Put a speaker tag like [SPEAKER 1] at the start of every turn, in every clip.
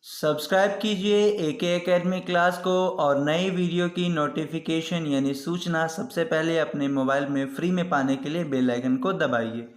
[SPEAKER 1] Subscribe कीजिए एके academy class को और नई वीडियो की नोटिफिकेशन यानी सूचना सबसे पहले अपने मोबाइल में फ्री में पाने के लिए बेल आइकन को दबाइए।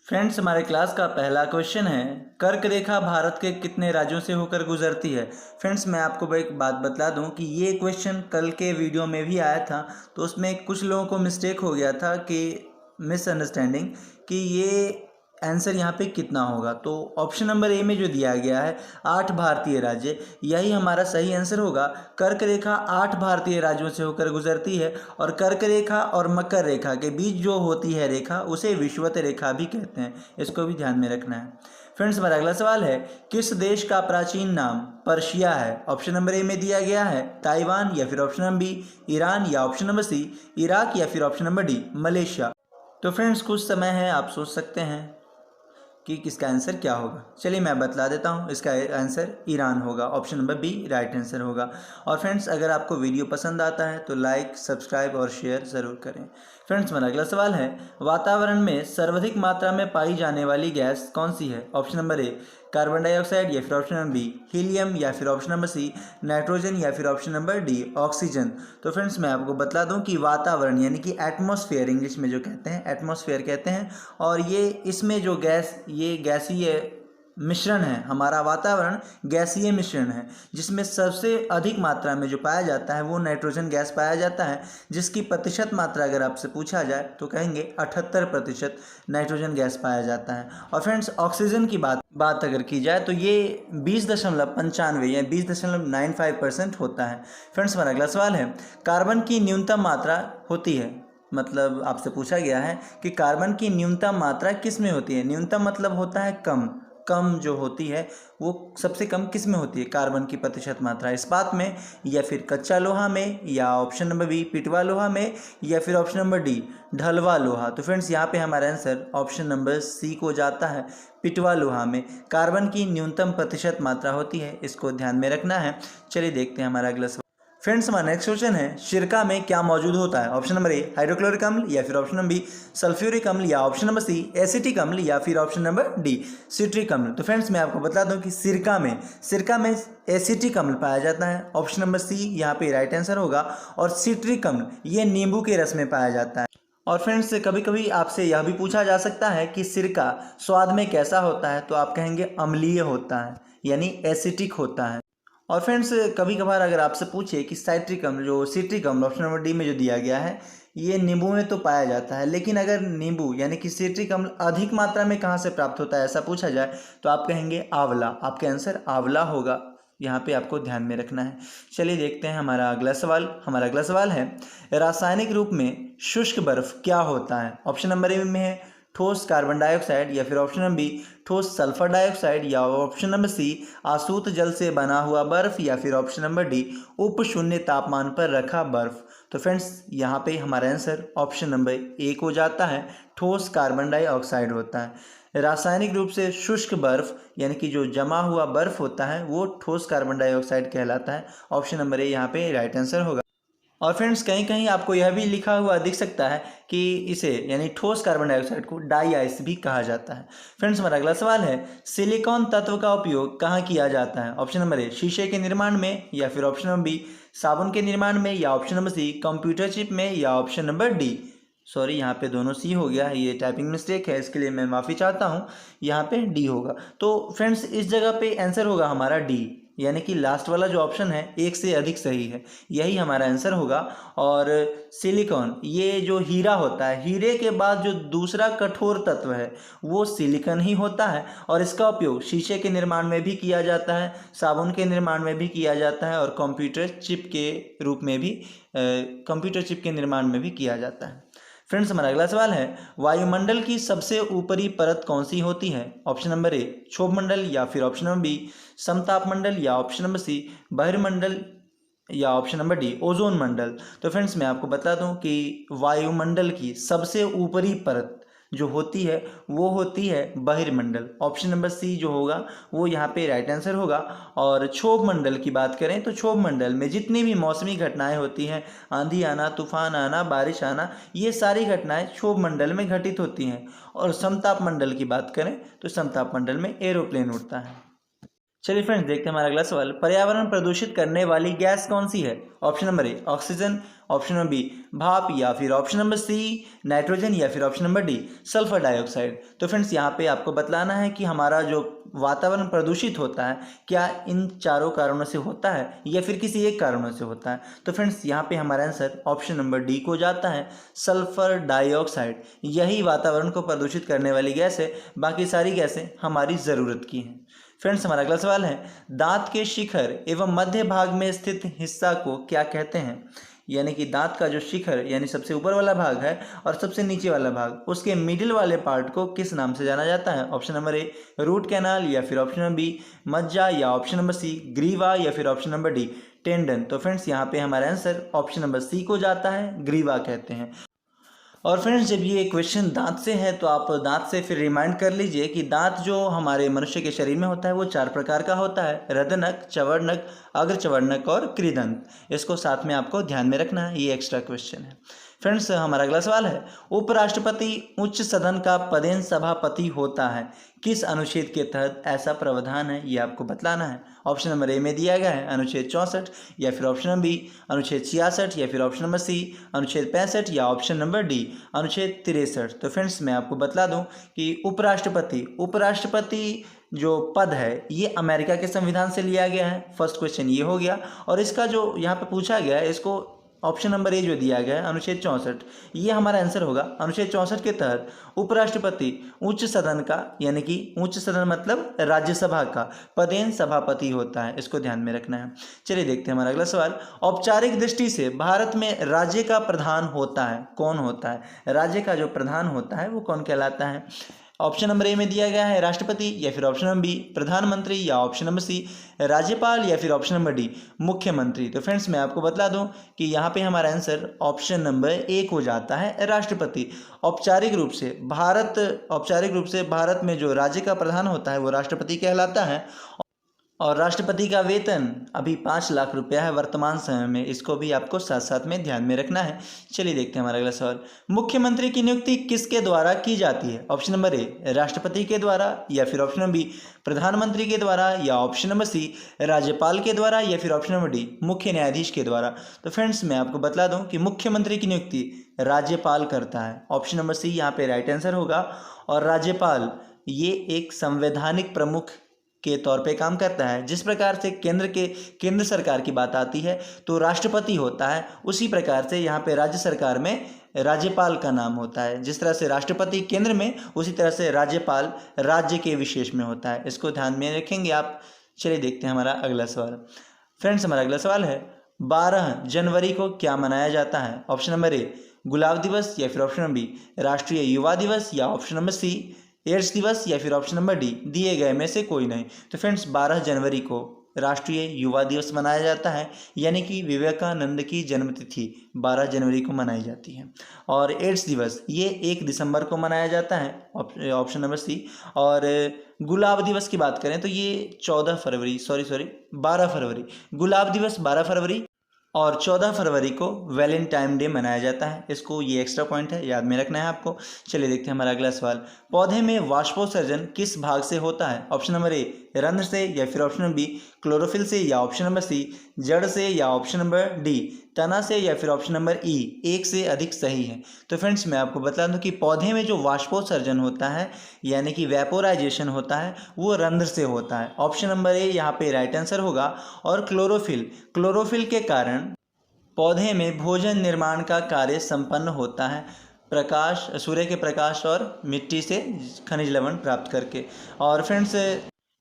[SPEAKER 1] फ्रेंड्स, हमारे क्लास का पहला क्वेश्चन है, कर्क रेखा भारत के कितने राज्यों से होकर गुजरती है। फ्रेंड्स, मैं आपको एक बात बता दूं कि ये क्वेश्चन कल के वीडियो में भी आया था, तो उसमें कुछ लोगों को मिस्टेक हो गया था कि मिसअंडरस्टैंडिंग कि ये आंसर यहाँ पे कितना होगा। तो ऑप्शन नंबर ए में जो दिया गया है 8 भारतीय राज्य, यही हमारा सही आंसर होगा। कर्क रेखा 8 भारतीय राज्यों से होकर गुजरती है और कर्क रेखा और मकर रेखा के बीच जो होती है रेखा उसे विषुवत रेखा भी कहते हैं, इसको भी ध्यान में रखना है। फ्रेंड्स, हमारा अगला सवाल है, किस देश का प्राचीन नाम पर्शिया है। ऑप्शन नंबर ए में दिया गया है ताइवान, या फिर ऑप्शन नंबर बी ईरान, या ऑप्शन नंबर सी इराक, या फिर ऑप्शन नंबर डी मलेशिया। तो फ्रेंड्स, कुछ समय है, आप सोच सकते हैं कि किसका आंसर क्या होगा। चलिए मैं बतला देता हूँ, इसका आंसर ईरान होगा। Option number B right answer होगा। और फ्रेंड्स, अगर आपको वीडियो पसंद आता है तो लाइक, सब्सक्राइब और शेयर ज़रूर करें। फ्रेंड्स, हमारा अगला सवाल है, वातावरण में सर्वाधिक मात्रा में पाई जाने वाली गैस कौन सी है। ऑप्शन नंबर ए कार्बन डाइऑक्साइड, या फिर ऑप्शन नंबर बी हीलियम, या फिर ऑप्शन नंबर सी नाइट्रोजन, या फिर ऑप्शन नंबर डी ऑक्सीजन। तो फ्रेंड्स, मैं आपको बतला दूं कि वातावरण यानी कि एटमॉस्फेयर इंग्लिश में जो कहते हैं, एटमॉस्फेयर कहते हैं, और ये इसमें जो गैस, ये गैसीय मिश्रण है, हमारा वातावरण गैसीय मिश्रण है, जिसमें सबसे अधिक मात्रा में जो पाया जाता है वो नाइट्रोजन गैस पाया जाता है, जिसकी प्रतिशत मात्रा अगर आपसे पूछा जाए तो कहेंगे 78% नाइट्रोजन गैस पाया जाता है। और फ्रेंड्स, ऑक्सीजन की बात अगर की जाए तो ये 20.95 या 20.95% होता है। फ्रेंड्स, हमारा अगला सवाल है, कार्बन की न्यूनतम मात्रा होती है, मतलब आपसे पूछा गया है कि कार्बन की न्यूनतम मात्रा किस में होती है। न्यूनतम मतलब होता है कम, कम जो होती है वो सबसे कम किस में होती है, कार्बन की प्रतिशत मात्रा, इस्पात में, या फिर कच्चा लोहा में, या ऑप्शन नंबर बी पिटवा लोहा में, या फिर ऑप्शन नंबर डी ढलवा लोहा। तो फ्रेंड्स, यहाँ पे हमारा आंसर ऑप्शन नंबर सी को जाता है, पिटवा लोहा में कार्बन की न्यूनतम प्रतिशत मात्रा होती है, इसको ध्यान में रखना है। चलिए देखते हैं हमारा अगला सवाल। फ्रेंड्स, हमारा नेक्स्ट क्वेश्चन है, सिरका में क्या मौजूद होता है। ऑप्शन नंबर ए हाइड्रोक्लोरिक अम्ल, या फिर ऑप्शन नंबर बी सल्फ्यूरिक अम्ल, या ऑप्शन नंबर सी एसिटिक अम्ल, या फिर ऑप्शन नंबर डी सिट्रिक अम्ल। तो फ्रेंड्स, मैं आपको बता दूं कि सिरका में एसिटिक अम्ल पाया जाता है। ऑप्शन नंबर सी यहाँ पे राइट आंसर होगा। और सिट्रिक अम्ल ये नींबू के रस में पाया जाता है। और फ्रेंड्स, कभी कभी आपसे यह भी पूछा जा सकता है कि सिरका स्वाद में कैसा होता है, तो आप कहेंगे अम्लीय होता है, यानी एसिटिक होता है। और फ्रेंड्स, कभी कभार अगर आपसे पूछे कि साइट्रिक अम्ल, जो सिट्रिक अम्ल ऑप्शन नंबर डी में जो दिया गया है, ये नींबू में तो पाया जाता है, लेकिन अगर नींबू यानी कि सिट्रिक अम्ल अधिक मात्रा में कहाँ से प्राप्त होता है ऐसा पूछा जाए तो आप कहेंगे आंवला। आपका आंसर आंवला होगा, यहाँ पे आपको ध्यान में रखना है। चलिए देखते हैं हमारा अगला सवाल है, रासायनिक रूप में शुष्क बर्फ क्या होता है। ऑप्शन नंबर ए में है ठोस कार्बन डाइऑक्साइड, या फिर ऑप्शन नंबर बी ठोस सल्फर डाइऑक्साइड, या ऑप्शन नंबर सी आसूत जल से बना हुआ बर्फ, या फिर ऑप्शन नंबर डी उप शून्य तापमान पर रखा बर्फ। तो फ्रेंड्स, यहाँ पे हमारा आंसर ऑप्शन नंबर ए को जाता है, ठोस कार्बन डाइऑक्साइड होता है। रासायनिक रूप से शुष्क बर्फ यानी कि जो जमा हुआ बर्फ होता है वो ठोस कार्बन डाइऑक्साइड कहलाता है। ऑप्शन नंबर ए यहाँ पे राइट आंसर होगा। और फ्रेंड्स, कहीं कहीं आपको यह भी लिखा हुआ दिख सकता है कि इसे यानी ठोस कार्बन डाइऑक्साइड को डाई आइस भी कहा जाता है। फ्रेंड्स, हमारा अगला सवाल है, सिलिकॉन तत्व का उपयोग कहाँ किया जाता है। ऑप्शन नंबर ए शीशे के निर्माण में, या फिर ऑप्शन नंबर बी साबुन के निर्माण में, या option number C computer chip में, या ऑप्शन नंबर डी सॉरी यहाँ पे दोनों सी हो गया है, ये टाइपिंग मिस्टेक है, इसके लिए मैं माफ़ी चाहता हूँ, यहाँ पे डी होगा। तो फ्रेंड्स, इस जगह पे आंसर होगा हमारा डी, यानी कि लास्ट वाला जो ऑप्शन है एक से अधिक सही है, यही हमारा आंसर होगा। और सिलिकॉन ये जो हीरा होता है, हीरे के बाद जो दूसरा कठोर तत्व है वो सिलिकॉन ही होता है, और इसका उपयोग शीशे के निर्माण में भी किया जाता है, साबुन के निर्माण में भी किया जाता है, और कंप्यूटर चिप के रूप में भी कंप्यूटर चिप के निर्माण में भी किया जाता है। फ्रेंड्स, हमारा अगला सवाल है, वायुमंडल की सबसे ऊपरी परत कौन सी होती है। ऑप्शन नंबर ए क्षोभ मंडल, या फिर ऑप्शन नंबर बी समताप मंडल, या ऑप्शन नंबर सी बहिर्मंडल, या ऑप्शन नंबर डी ओजोन मंडल। तो फ्रेंड्स, मैं आपको बता दूं कि वायुमंडल की सबसे ऊपरी परत जो होती है वो होती है बहिर्मंडल। ऑप्शन नंबर सी जो होगा वो यहाँ पे राइट आंसर होगा। और क्षोभ मंडल की बात करें तो क्षोभ मंडल में जितनी भी मौसमी घटनाएं होती हैं, आंधी आना, तूफान आना, बारिश आना, ये सारी घटनाएं क्षोभ मंडल में घटित होती हैं। और समताप मंडल की बात करें तो समताप मंडल में एरोप्लेन उड़ता है। चलिए फ्रेंड्स, देखते हैं हमारा अगला सवाल। पर्यावरण प्रदूषित करने वाली गैस कौन सी है? Option number A oxygen, option number B भाप, या फिर ऑप्शन नंबर सी नाइट्रोजन, या फिर option number D sulphur dioxide. तो फ्रेंड्स, यहाँ पे आपको बतलाना है कि हमारा जो वातावरण प्रदूषित होता है क्या इन चारों कारणों से होता है या फिर किसी एक कारणों से होता है। तो फ्रेंड्स, यहाँ पे हमारा आंसर ऑप्शन नंबर डी को जाता है, सल्फर डाइऑक्साइड। यही वातावरण को प्रदूषित करने वाली गैस है, बाकी सारी गैसें हमारी ज़रूरत की हैं। फ्रेंड्स, हमारा अगला सवाल है, दांत के शिखर एवं मध्य भाग में स्थित हिस्सा को क्या कहते हैं? यानी कि दांत का जो शिखर यानी सबसे ऊपर वाला भाग है और सबसे नीचे वाला भाग, उसके मिडिल वाले पार्ट को किस नाम से जाना जाता है? Option number A root canal, या फिर ऑप्शन नंबर बी मज्जा, या ऑप्शन नंबर सी ग्रीवा, या फिर ऑप्शन नंबर डी टेंडन। तो फ्रेंड्स, यहाँ पे हमारा आंसर ऑप्शन नंबर सी को जाता है, ग्रीवा कहते हैं। और फ्रेंड्स, जब ये क्वेश्चन दांत से है तो आप दांत से फिर रिमाइंड कर लीजिए कि दांत जो हमारे मनुष्य के शरीर में होता है वो 4 प्रकार का होता है, रदनक, चवर्णक, अग्रचवर्णक और कृदंत। इसको साथ में आपको ध्यान में रखना है, ये एक्स्ट्रा क्वेश्चन है। फ्रेंड्स, हमारा अगला सवाल है, उपराष्ट्रपति उच्च सदन का पदेन सभापति होता है, किस अनुच्छेद के तहत ऐसा प्रावधान है, ये आपको बतलाना है। ऑप्शन नंबर ए में दिया गया है अनुच्छेद 64, या फिर ऑप्शन नंबर बी अनुच्छेद 66, या फिर ऑप्शन नंबर सी अनुच्छेद 65, या ऑप्शन नंबर डी अनुच्छेद 63। तो फ्रेंड्स, मैं आपको बतला दूं कि उपराष्ट्रपति जो पद है ये अमेरिका के संविधान से लिया गया है। फर्स्ट क्वेश्चन ये हो गया। और इसका जो यहाँ पे पूछा गया है, इसको ऑप्शन नंबर ए जो दिया गया है अनुच्छेद 64, ये हमारा आंसर होगा। अनुच्छेद 64 के तहत उपराष्ट्रपति उच्च सदन का, यानी कि उच्च सदन मतलब राज्यसभा का पदेन सभापति होता है, इसको ध्यान में रखना है। चलिए देखते हैं हमारा अगला सवाल। औपचारिक दृष्टि से भारत में राज्य का प्रधान होता है, कौन होता है? राज्य का जो प्रधान होता है वो कौन कहलाता है? ऑप्शन नंबर ए में दिया गया है राष्ट्रपति, या फिर ऑप्शन नंबर बी प्रधानमंत्री, या ऑप्शन नंबर सी राज्यपाल, या फिर ऑप्शन नंबर डी मुख्यमंत्री। तो फ्रेंड्स, मैं आपको बतला दूं कि यहाँ पे हमारा आंसर ऑप्शन नंबर ए को जाता है, राष्ट्रपति। औपचारिक रूप से भारत में जो राज्य का प्रधान होता है वो राष्ट्रपति कहलाता है। और राष्ट्रपति का वेतन अभी 5 लाख रुपया है वर्तमान समय में, इसको भी आपको साथ साथ में ध्यान में रखना है। चलिए देखते हैं हमारा अगला सवाल। मुख्यमंत्री की नियुक्ति किसके द्वारा की जाती है? ऑप्शन नंबर ए राष्ट्रपति के द्वारा, या फिर ऑप्शन नंबर बी प्रधानमंत्री के द्वारा, या ऑप्शन नंबर सी राज्यपाल के द्वारा, या फिर ऑप्शन नंबर डी मुख्य न्यायाधीश के द्वारा। तो फ्रेंड्स, मैं आपको बतला दूं कि मुख्यमंत्री की नियुक्ति राज्यपाल करता है। ऑप्शन नंबर सी यहाँ पे राइट आंसर होगा। और राज्यपाल ये एक संवैधानिक प्रमुख के तौर पे काम करता है। जिस प्रकार से केंद्र सरकार की बात आती है तो राष्ट्रपति होता है, उसी प्रकार से यहाँ पे राज्य सरकार में राज्यपाल का नाम होता है। जिस तरह से राष्ट्रपति केंद्र में, उसी तरह से राज्यपाल राज्य के विशेष में होता है। इसको ध्यान में रखेंगे आप। चलिए देखते हैं हमारा अगला सवाल। फ्रेंड्स, हमारा अगला सवाल है, 12 जनवरी को क्या मनाया जाता है? ऑप्शन नंबर ए गुलाब दिवस, या फिर ऑप्शन नंबर बी राष्ट्रीय युवा दिवस, या ऑप्शन नंबर सी एड्स दिवस, या फिर ऑप्शन नंबर डी दिए गए में से कोई नहीं। तो फ्रेंड्स, 12 जनवरी को राष्ट्रीय युवा दिवस मनाया जाता है, यानी कि विवेकानंद की जन्मतिथि 12 जनवरी को मनाई जाती है। और एड्स दिवस ये 1 दिसंबर को मनाया जाता है, ऑप्शन नंबर सी। और गुलाब दिवस की बात करें तो ये 12 फरवरी गुलाब दिवस 12 फरवरी और 14 फरवरी को वैलेंटाइन डे मनाया जाता है। इसको ये एक्स्ट्रा पॉइंट है, याद में रखना है आपको। चलिए देखते हैं हमारा अगला सवाल। पौधे में वाष्पोत्सर्जन किस भाग से होता है? ऑप्शन नंबर ए रंध्र से, या फिर ऑप्शन नंबर बी क्लोरोफिल से, या ऑप्शन नंबर सी जड़ से, या ऑप्शन नंबर डी तना से, या फिर ऑप्शन नंबर ई एक से अधिक सही है। तो फ्रेंड्स, मैं आपको बता दूं कि पौधे में जो वाष्पोत्सर्जन होता है, यानी कि वेपोराइजेशन होता है, वो रंध्र से होता है। ऑप्शन नंबर ए यहाँ पे राइट आंसर होगा। और क्लोरोफिल के कारण पौधे में भोजन निर्माण का कार्य संपन्न होता है, सूर्य के प्रकाश और मिट्टी से खनिज लवण प्राप्त करके। और फ्रेंड्स,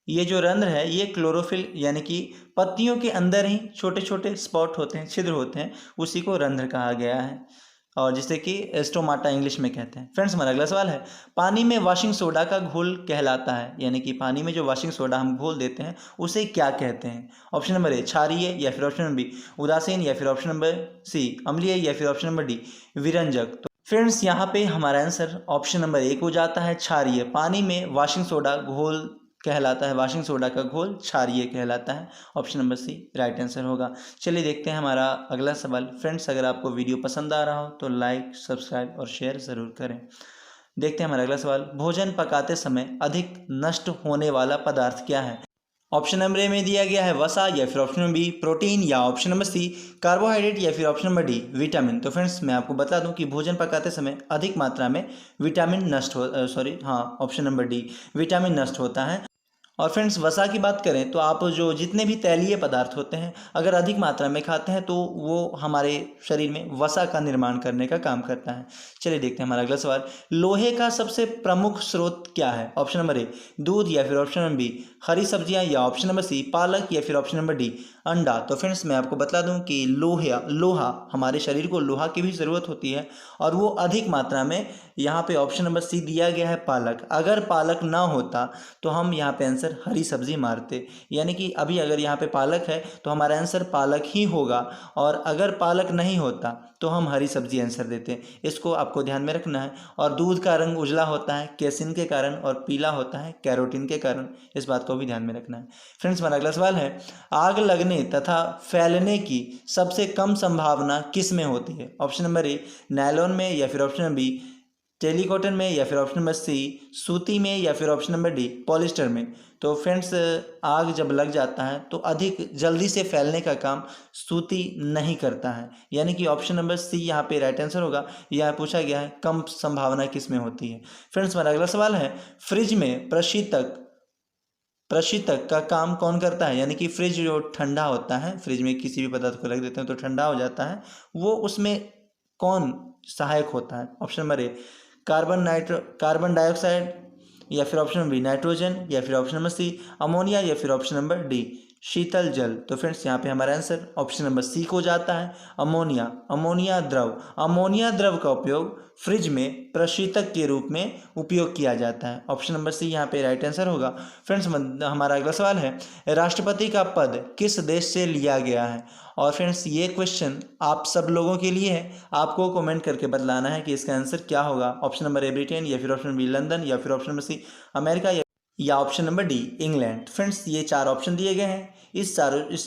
[SPEAKER 1] ये जो रंध्र है ये क्लोरोफिल यानी कि पत्तियों के अंदर ही छोटे छोटे स्पॉट होते हैं, छिद्र होते हैं, उसी को रंध्र कहा गया है, और जिसे कि स्टोमाटा इंग्लिश में कहते हैं। फ्रेंड्स, हमारा अगला सवाल है, पानी में वॉशिंग सोडा का घोल कहलाता है, यानी कि पानी में जो वॉशिंग सोडा हम घोल देते हैं उसे क्या कहते हैं? ऑप्शन नंबर ए क्षारीय, या फिर ऑप्शन नंबर बी उदासीन, या फिर ऑप्शन नंबर सी अम्लीय, या फिर ऑप्शन नंबर डी विरंजक। फ्रेंड्स यहाँ पे हमारा आंसर ऑप्शन नंबर 1 हो जाता है, क्षारीय। पानी में वाशिंग सोडा घोल कहलाता है, वाशिंग सोडा का घोल क्षारीय कहलाता है। Option number C right answer होगा। चलिए देखते हैं हमारा अगला सवाल। फ्रेंड्स अगर आपको वीडियो पसंद आ रहा हो तो लाइक, सब्सक्राइब और शेयर ज़रूर करें। देखते हैं हमारा अगला सवाल। भोजन पकाते समय अधिक नष्ट होने वाला पदार्थ क्या है? ऑप्शन नंबर ए में दिया गया है वसा, या फिर ऑप्शन नंबर बी प्रोटीन, या ऑप्शन नंबर सी कार्बोहाइड्रेट, या फिर ऑप्शन नंबर डी विटामिन। तो फ्रेंड्स मैं आपको बता दूं कि भोजन पकाते समय अधिक मात्रा में विटामिन नष्ट हो ऑप्शन नंबर डी विटामिन नष्ट होता है। और फ्रेंड्स वसा की बात करें तो आप जो जितने भी तैलीय पदार्थ होते हैं अगर अधिक मात्रा में खाते हैं तो वो हमारे शरीर में वसा का निर्माण करने का काम करता है। चलिए देखते हैं हमारा अगला सवाल। लोहे का सबसे प्रमुख स्रोत क्या है? ऑप्शन नंबर ए दूध, या फिर ऑप्शन नंबर बी हरी सब्जियां, या ऑप्शन नंबर सी पालक, या फिर ऑप्शन नंबर डी अंडा। तो फ्रेंड्स मैं आपको बता दूं कि लोहा हमारे शरीर को लोहा की भी ज़रूरत होती है और वो अधिक मात्रा में यहाँ पे ऑप्शन नंबर सी दिया गया है पालक। अगर पालक ना होता तो हम यहाँ पे आंसर हरी सब्जी मारते, यानी कि अभी अगर यहाँ पे पालक है तो हमारा आंसर पालक ही होगा, और अगर पालक नहीं होता तो हम हरी सब्जी आंसर देते। इसको आपको ध्यान में रखना है। और दूध का रंग उजला होता है कैसिन के कारण और पीला होता है कैरोटीन के कारण, इस बात को भी ध्यान में रखना है। फ्रेंड्स हमारा अगला सवाल है। आग लगने तथा फैलने की सबसे कम संभावना किस में होती है? ऑप्शन नंबर ए नायलॉन में, या फिर ऑप्शन नंबर बी टेलीकॉटन में, या फिर ऑप्शन नंबर सी सूती में, या फिर ऑप्शन नंबर डी पॉलिस्टर में। तो फ्रेंड्स आग जब लग जाता है तो अधिक जल्दी से फैलने का काम सूती नहीं करता है, यानी कि ऑप्शन नंबर सी यहाँ पे राइट आंसर होगा। यह पूछा गया है कम संभावना किस में होती है। फ्रेंड्स हमारा अगला सवाल है। फ्रिज में प्रशीतक का काम कौन करता है? यानी कि फ्रिज जो ठंडा होता है, फ्रिज में किसी भी पदार्थ को रख देते हैं तो ठंडा हो जाता है, वो उसमें कौन सहायक होता है? ऑप्शन नंबर ए कार्बन डाइऑक्साइड, या फिर ऑप्शन नंबर बी नाइट्रोजन, या फिर ऑप्शन नंबर सी अमोनिया, या फिर ऑप्शन नंबर डी शीतल जल। तो फ्रेंड्स यहाँ पे हमारा आंसर ऑप्शन नंबर सी को जाता है अमोनिया। अमोनिया द्रव का उपयोग फ्रिज में प्रशीतक के रूप में उपयोग किया जाता है। ऑप्शन नंबर सी यहाँ पे राइट आंसर होगा। फ्रेंड्स हमारा अगला सवाल है। राष्ट्रपति का पद किस देश से लिया गया है? और फ्रेंड्स ये क्वेश्चन आप सब लोगों के लिए है, आपको कमेंट करके बतलाना है कि इसका आंसर क्या होगा। ऑप्शन नंबर ए ब्रिटेन, या फिर ऑप्शन बी लंदन, या फिर ऑप्शन नंबर सी अमेरिका, या option number D England. Friends ये 4 ऑप्शन दिए गए हैं। इस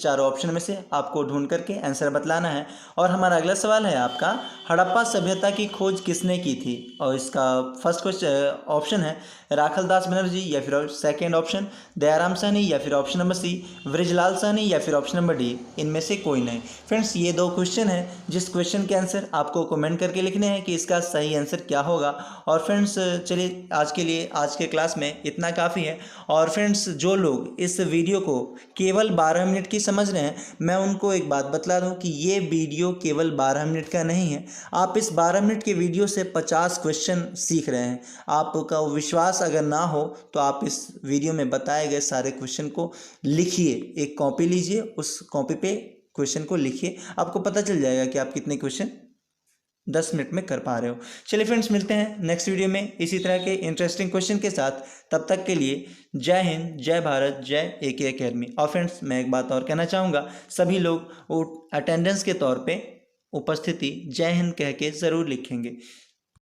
[SPEAKER 1] चारों ऑप्शन में से आपको ढूंढ करके आंसर बतलाना है। और हमारा अगला सवाल है आपका, हड़प्पा सभ्यता की खोज किसने की थी? और इसका फर्स्ट क्वेश्चन ऑप्शन है राखलदास बनर्जी, या फिर सेकेंड ऑप्शन दयाराम साहनी, या फिर option number C Brijlal Sahni, या फिर ऑप्शन नंबर डी इनमें से कोई नहीं। फ्रेंड्स ये 2 क्वेश्चन है जिस क्वेश्चन के आंसर आपको कमेंट करके लिखने हैं कि इसका सही आंसर क्या होगा। और फ्रेंड्स चलिए आज के लिए आज के क्लास में इतना काफ़ी है। और फ्रेंड्स जो लोग इस वीडियो को केवल 12 मिनट की समझ रहे हैं, मैं उनको एक बात बतला दूं कि ये वीडियो केवल 12 मिनट का नहीं है। आप इस 12 मिनट के वीडियो से 50 क्वेश्चन सीख रहे हैं। आपका विश्वास अगर ना हो तो आप इस वीडियो में बताए गए सारे क्वेश्चन को लिखिए, एक कॉपी लीजिए, उस कॉपी पे क्वेश्चन को लिखिए, आपको पता चल जाएगा कि आप कितने क्वेश्चन 10 मिनट में कर पा रहे हो। चलिए फ्रेंड्स मिलते हैं नेक्स्ट वीडियो में इसी तरह के इंटरेस्टिंग क्वेश्चन के साथ। तब तक के लिए जय हिंद, जय भारत, जय AK अकेडमी। और फ्रेंड्स मैं एक बात और कहना चाहूँगा, सभी लोग अटेंडेंस के तौर पे उपस्थिति जय हिंद कह के ज़रूर लिखेंगे।